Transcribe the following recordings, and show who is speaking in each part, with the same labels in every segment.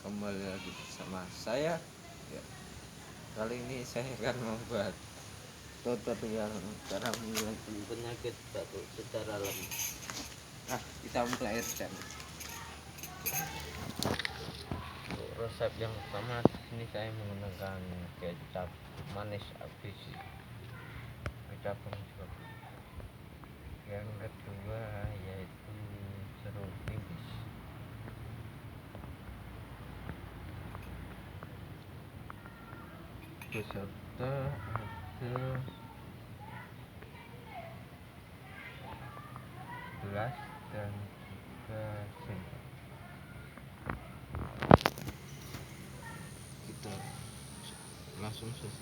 Speaker 1: kembali lagi bersama saya ya. Kali ini saya akan membuat tutorial cara menghilangkan penyakit batuk secara alami. Kita mulai resep. Untuk resep yang pertama, ini saya menggunakan kecap manis ABC, kecap juga. Yang kedua yaitu jeruk nipis. Beserta ada gelas dan juga sendok. Kita langsung saja.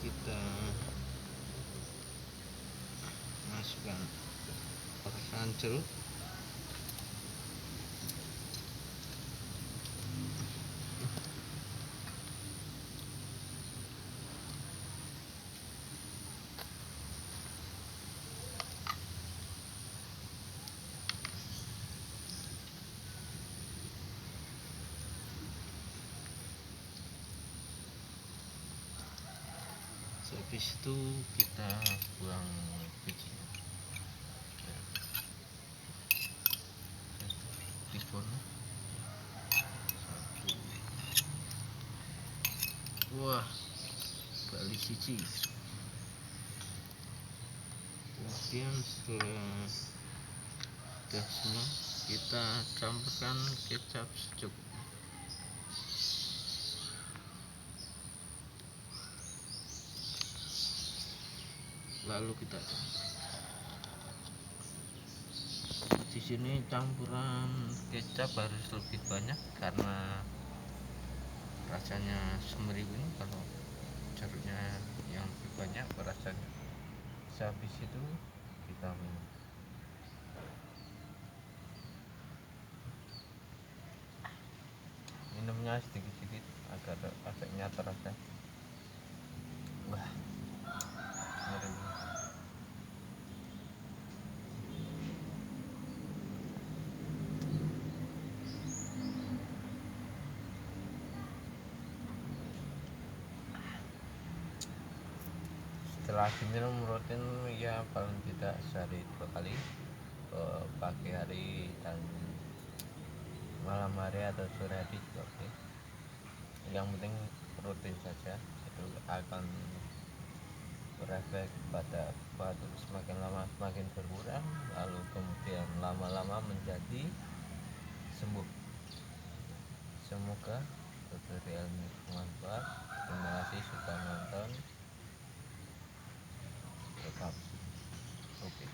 Speaker 1: Kita masukkan perasan jeruk, habis itu kita buang bijinya. Tikunnya satu, wah balik siji. Kemudian setelah sudah semua, kita campurkan kecap secukupnya. Lalu kita di sini campuran kecap harus lebih banyak karena rasanya semeriwing. Kalau jeruknya yang lebih banyak rasanya. Habis itu kita minumnya sedikit-sedikit agar nyata rasa. Wah, semeriwing. Setelah diminum rutin ya paling tidak sehari 2 kali, pagi hari dan malam hari atau sore hari juga oke. Yang penting rutin saja, itu akan berefek pada batuk semakin lama semakin berkurang, lalu kemudian lama-lama menjadi sembuh. Semoga tutorial ini bermanfaat. Terima kasih sudah nonton. Tetap oke.